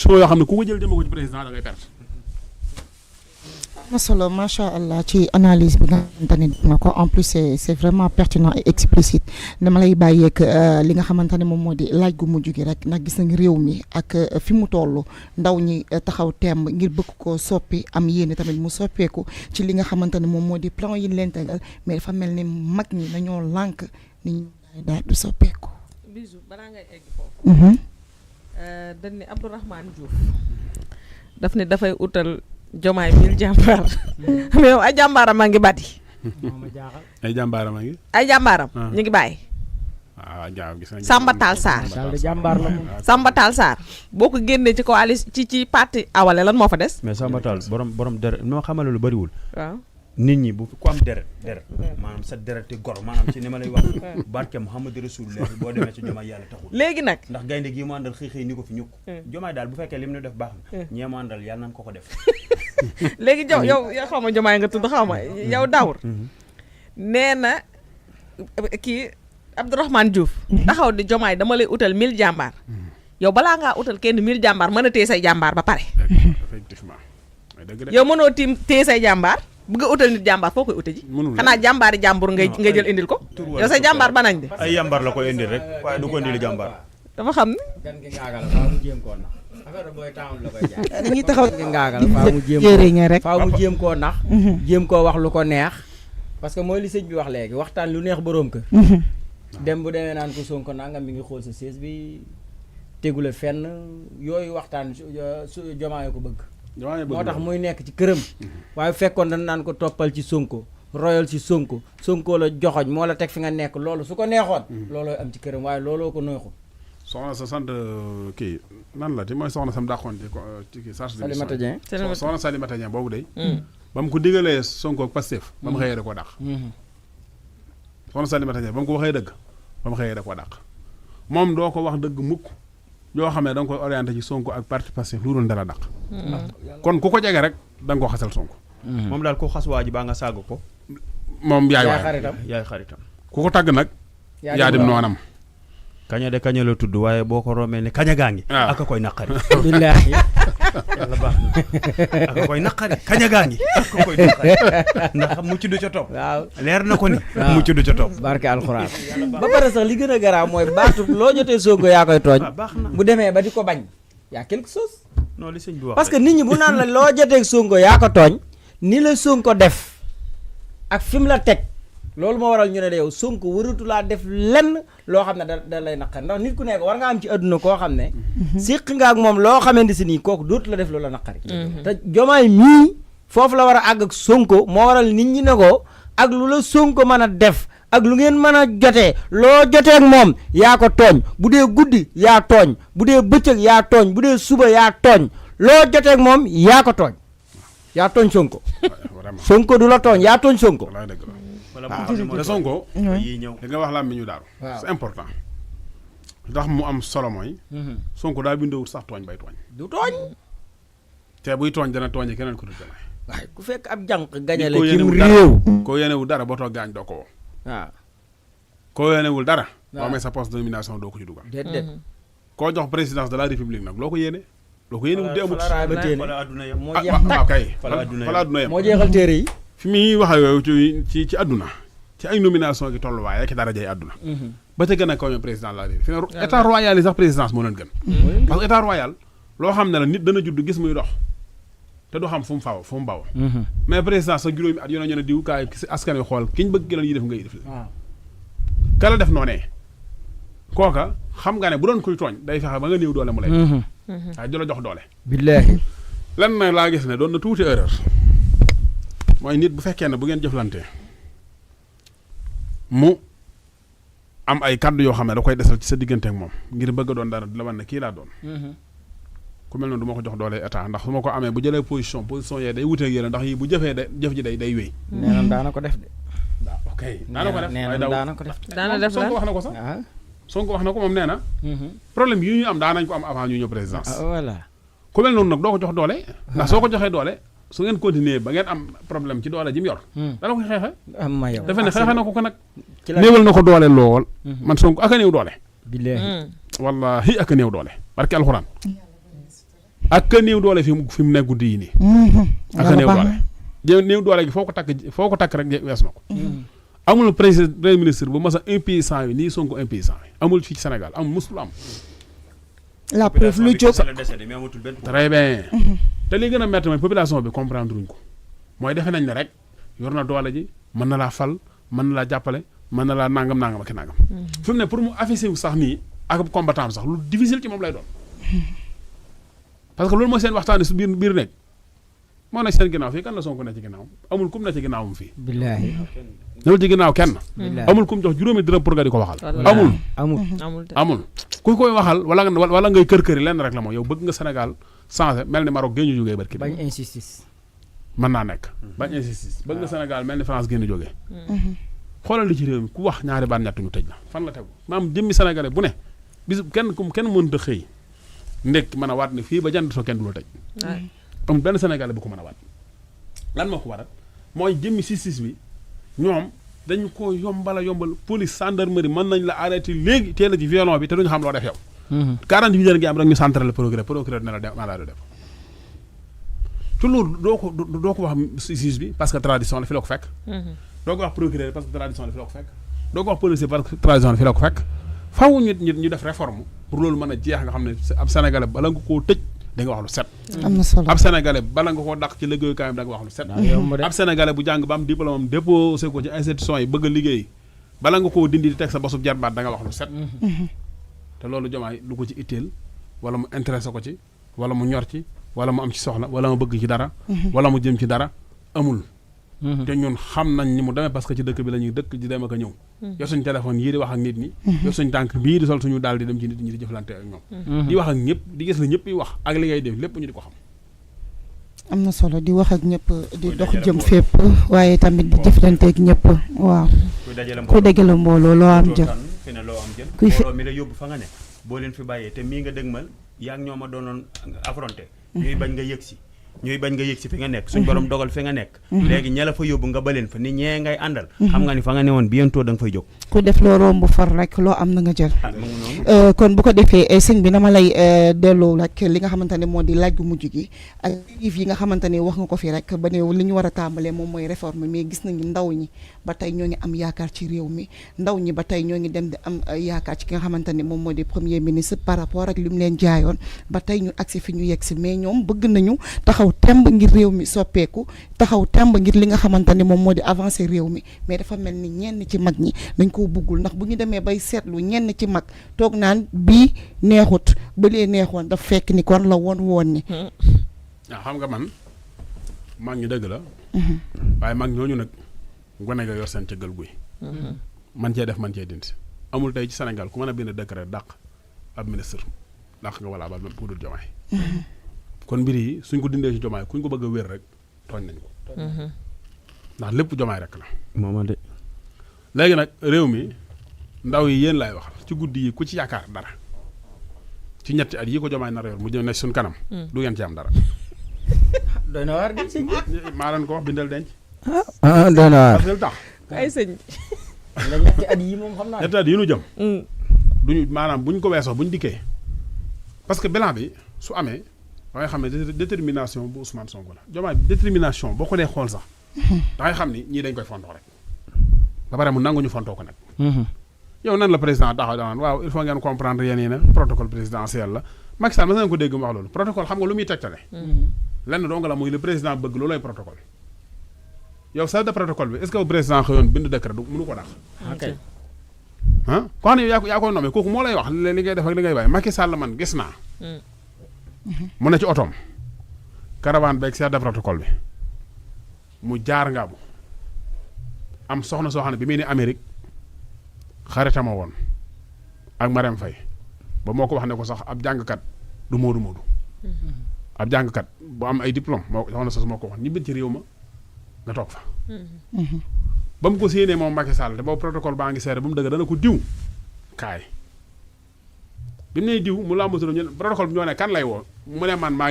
soo yoo xam ne ku ko jël jëme ko ci président da ngay perte. masolo macha allah ci analyse bi nga xamante ni na ko en plus c'est vraiment pertinent et explicite dama lay bàyyeeg li nga xamante ne moom moo di laaj gu mujj gi rek ndax gis nañ réew mi ak fi mu toll ndaw ñi taxaw temb ngir bëgg koo soppi am yéene tamit mu soppeeku ci li nga xamante ne moom moo di plan yi leen tegal mais dafa mel ni mag ñi dañoo lànk ni ñu daal du soppeeku. bisu balaa ngay egg foofu. dañ ne Abdourahmane Diouf daf ne dafay utal Jomaay 1000 jàmbaar. mais yow ay jàmbaaram a ngi bati. ay jàmbaaram a ngi. ay jàmbaaram ñu ngi bàyyi. gis nañ Samba Tall Sarr. Samba Tall Sarr boo ko génnee ci coalition ci parti awale lan moo fa des. mais Samba Tall borom deret noo xamale lu bëriwul. waaw nit ñi bu ku am deret maanaam sa deret te gor maanaam ci ni ma lay wax. barke Muhammadu Rasulullah boo demee ci Jomaay yàlla taxul. léegi nag ndax gaynde gii mu àndal xëy ni ko fi ñukk. Jomaay daal bu fekkee lim ñu def baax na. ñee mu àndal yàlla nañ ko def. léegi yow xaw ma Jomaay nga tudd xaw ma yow Daour. nee na kii Abdourahmane Diouf. taxaw di Jomaay dama lay utal 1000 jàmbaar. yow balaa ngaa utal kenn 1000 jàmbaar mën a téye say jàmbaar ba pare. effectivement. yow mënoo téye say jàmbaar. bëgg a utal nit jàmbaar foo koy ute ji. xanaa jàmbaari jàmbur ngay jël indil ko. yow sa jàmbaar ba nañ de. ay jàmbaar la koy indil rek waaye du ko indil jàmbaar. dafa xam ne. gan gi ngaagal faa mu jéem koo nax affaire booy taawul la koy jaay. dañuy taxaw gan gi ngaagal faa mu jéem jëriñ rek. faa mu jéem koo nax. jéem koo wax lu ko neex. parce que mooy li sëñ bi wax léegi waxtaan lu neex boroom kër. dem bu demee naan ko Sonko nangam mi ngi xool sa sées bi tegule fenn yooyu waxtaan su Jomaay ko bëgg. moo tax muy nekk ci këram. waaye fekkoon dañ naan ko toppal ci Sonko royal ci Sonko Sonko la joxoñ moo la teg fi nga nekk loolu su ko neexoon. looloo am ci këram waaye looloo ko neexul. soxna sa sant kii nan la ti mooy soxna sam dàqoon ci kii Salimata Dieng. soxna Salimata Dieng boobu day ba mu ko digalee Sonko ak Pastef ba mu xëyee da koo dàq. soxna Salimata Dieng ba mu ko waxee dëgg ba mu xëyee da koo dàq moom doo ko wax dëgg mukk yoo xam ne da nga koy orienté ci Sonko ak parti Pastef lu dul dara dàq. kon ku ko jege rek da nga ko xasal Sonko. moom daal ku xas waa ji baa nga saaga ko. moom yaay xaritam ku ko tagg nag. yaa dem noonam. kaña de kaña la tudd waaye boo ko roomee ne kaña gaa ngi. aka koy naqari. billaahi yàlla baax na aka koy naqari kaña gaa ngi aka koy naqari ndax mucc du ca topp. waaw leer na ko ni. mucc du ca topp. barke alxuraan. ba pare sax li gën a garaaw mooy baatu loo jotee Sonko yaa koy tooñ. baax na bu demee ba di ko bañ. yaa quelque chose. non li sëñ bi wax parce que nit ñi bu naan la loo jotee Sonko yaa ko tooñ. ni la Sonko def ak fi mu la teg. loolu moo waral ñu ne de yow Sonko waratu laa def lenn loo xam ne da lay naqari ndax nit ku nekk war nga am ci àdduna koo xam ne séq nga ak moom loo xamante si nii kooku dootu la def loola naqari te Jomaay mii foofu la war a àgg ak Sonko moo waral nit ñi ne ko ak lu la Sonko mën a def ak lu ngeen mën a jotee loo jotee ak moom yaa ko tooñ bu dee guddi yaa tooñ bu dee bëccëg yaa tooñ bu dee suba yaa tooñ loo jotee ak moom yaa ko tooñ yaa tooñ Sonko Sonko du la tooñ yaa tooñ Sonko. te Sonko li nga wax la mi ñu daal c'est important ndax mu am solo mooy Sonko daa bindowut sax tooñ bay tooñ du tooñ te buy tooñ dana tooñe keneen ku dul Jomaay waaye ku fekk ab jànq gañale cim réew koo yéenewul dara boo toog gaañ doo ko woo waaw koo yéenewul dara boo amee sa poste de nomination doo ko ci dugal déedéet koo jox présidence de la république nag loo ko yéene loo ko yéenewul di amut fala adduna yam moo jeex tàkk kay fala adduna yam moo jeexal téere yi fi muy wax yooyu ci adduna ci ay nomination gi tolluwaay ak darajay adduna ba ca gën a kaw président de la République fi ne état royal yi sax présidence moo leen gën parce que état royal loo xam ne la nit dana judd gis muy dox te du xam fu mu baw mais présidence sax juróomi at ñu ne diw kaay askan wi xool ki ñu bëgg gëlan yi def ngay def kala def noonee kooka xam nga ne bu doon koy tooñ day fexe ba nga néew doole mu lay waaye du la jox doole billaahi lan na laa gis ne doon na tuuti erreur mooy nit bu fekkee ne bu ngeen jëflantee mu am ay kàddu yoo xam ne da koy desal ci sa diggante ak moom ngir bëgg a doon dara di la wan ne kii laa doon ku mel noonu du ma ko jox doole état ndax su ma ko amee bu jëlee position yee day wuteeg yéen ndax yi bu jëfee de jëf ji day wéy nee na daana ko def de ok daana ko def nee na daana ko def daana def Sonko wax na ko sax Sonko wax na ko moom nee na problème yi ñu am daanañ ko am avant ñu ñëw présidence voilà ku mel noonu nag doo ko jox doole ndax soo ko joxee doole su ngeen continuer ba ngeen am problème ci doole ji mu yor dala koy xeexe am ma yow defe ne xeexe na ko nag néewal na ko doole lool man Sonko ak a néew doole billaahi wallahi ak a néew doole barke alxuraan ak ka néew doole fi mu nekk guddi yi nii. ak ka néew doole. néew doole gi foo ko takk rek wees na ko. amul premier ministre bu mas a impuissant yi nii Sonko impuissant yi amul fii ci Sénégal amul musul am. la preuve lu jóg très bien. te li gën a métti mooy population bi comprendre luñ ko mooy defe nañ ne rek yor na doole ji mën na laa fal mën na laa jàppale mën na laa nangam ak nangam. fi mu ne pour mu afficher wu sax nii ak combattant sax lu difficile ci moom lay doon. parce que loolu mooy seen waxtaanee su biir nekk moo nekk seen ginnaaw fii kan la Sonko ne ci ginnaawam amul kum ne ci ginnaawam fii. billaahi. newul ci ginnaaw kenn. amul kum jox juróomi dërëm pour nga di ko waxal. amul ku koy waxal wala ngay kër-këri lenn rek la moom yow bëgg nga Sénégal changé mel ni Maroc génn jógee barki. bañ insistis. mën naa nekk bañ insistis bëgg nga Sénégal mel ni France génn jógee. xoolal li ci réew mi ku wax ñaari baat ñett ñu tëj la fan la tegu maam jëmmi sénégalais bu ne bis kenn mënut a xëy ndekk mën a waat ne fii ba jant soo kenn du la tëj. amul benn sénégalais bu ko mën a waat. lan moo ko waral mooy jëmmi justice bi ñoom dañu ko yombal police gendarmerie mën nañ la arrêté léegi teel a ci violon bi te duñu xam loo def yow. 48 heures ngi am rek ñu centré le procureur ne la mandat de def ci loolu doo ko wax juge bi parce que tradition la fi la ko fekk. doo ko wax procureur parce que tradition la fi la ko fekk. doo ko wax policier parce que tradition la fi la ko fekk. faaw ñu def réforme pour loolu mën a jeex nga xam ne ab sénégalais bala nga koo tëj da nga wax lu set. am na solo ab sénégalais bala nga koo dàq ci liggéeyukaayam da nga wax lu set. ab sénégalais bu jàng ba am diplôme am déposé ko ci institution yi bëgg a liggéey bala nga koo dindi di teg sa basub jarbaat da nga wax lu set. te loolu Diomaye lu ko ci itteel wala mu intéressé ko ci wala mu ñor ci wala mu am ci soxla wala mu bëgg ci dara. wala mu jëm ci dara amul. te ñun xam nañ ni mu demee parce que ci dëkk bi la ñuy dëkk di dem ak a ñëw. yor suñu téléphone yii di wax ak nit ñi. yor suñu tànk bii di sol suñu daal di dem ci nit ñi di jëflante ak ñoom. di wax ak ñëpp di gis la ñëpp yi wax ak li ngay def lépp ñu di ko xam. am na solo di wax ak ñëpp di dox jëm fépp waaye tamit di jëflante ak ñëpp waaw. kuy dajale mbooloo loo am jël. fi ne loo am jël. kuy mbooloo mi la yóbbu fa nga ne boo leen fi bàyyee te mii nga dëgmal yaa ngi ñoo ma doonoon affronté. ñuy bañ nga yëg si fi nga nekk suñ borom dogal fi nga nekk léegi ña la fa yóbbu nga baleen fa ni ñee ngay àndal xam nga ni fa nga ne woon bientôt da nga fay jóg ku def loo romb far rek loo am na nga jël kon bu ko defee sëñ bi dama lay delloo rek li nga xamante ne moo di laaj gu mujj gi ak yi nga xamante ne wax nga ko fi rek ba ne li ñu war a tàmbalee moom mooy réforme mais gis nañu ndaw ñi ba tey ñoo ngi am yaakaar ci réew mi ndaw ñi ba tey ñoo ngi dem di am yaakaar ci ki nga xamante ne moom moo di premier ministre par rapport ak li mu leen jaayoon ba tey ñu agsi fi ñu yegg si mais ñoom bëgg nañu taxaw temb ngir réew mi soppeeku taxaw temb ngir li nga xamante ni moom moo di avancer réew mi mais dafa mel ni ñenn ci mag ñi dañ koo buggul ndax bu ñu demee bay seetlu ñenn ci mag toog naan bii neexut ba lee neexoon daf fekk ni kon la woon ni waaw xam nga man mag ñi dëgg la waaye mag ñooñu nag gone nga yor seen cëggal guy man cee def man cee dindi amul tey ci Sénégal ku mën a bind décret dàq ab ministre dàq nga wala ba même pour dul Diomaye kon mbir yi suñ ko dindee ci Diomaye kuñ ko bëgg a wér rek tooñ nañ ko ndax lépp Diomaye rek la mooma de léegi nag réew mi ndaw yi yéen laay waxal ci guddi yi ku ci yaakaar dara ci ñetti at yi ko Diomaye nar a yor mu jëm ne suñ kanam du ngeen ci am dara doy na waar di maa leen ko wax bindal denc doy na waar parce que lu tax ay sëñ la ñetti at yi moom xam naa ñetti at yi nu jëm duñu maanaam buñ ko weesoo buñ dikkee parce que bilan bi su amee da ngay xam ne détermination bu Ousmane Sonko la Diomaye détermination boo ko dee xool sax da ngay xam ni ñii dañ koy fontoo rek ba pare mu nangu ñu fontoo ko nag yow nan la président taxaw danaan waaw il faut ngeen comprendre yéen na protocole présidentiel la Macky Sall mas ngeen ko dégg mu wax loolu protocole xam nga lu muy tegtale lenn doo nga la muy le président bëgg loolu lay protocole yow chef de protocole bi est-ce que président xëyoon bind décret du mënu ko dàq ok ah koo xam ne yaa koy nommé kooku moo lay wax li ngay def ak li ngay bàyyi Macky Sall man gis naa mu ne ci otoom caravane beeg chef de protocole bi mu jaar ngaabu am soxna soo xam ne bi muy ne Amérique xaritama woon ak Marème Faye ba moo ko wax ne ko sax ab jàngkat du moodu ab jàngkat bu am ay diplôme moo soxna sos moo ko wax ñibbi ci réew ma nga toog fa ba mu ko séenee moom Macky Sall te boobu protocole baa ngi seere ba mu dëgg dana ko diw kaay bi mu nee diw mu làmbatu ñu protocole bi ñoo ne kan lay woo mu ne man maa ngi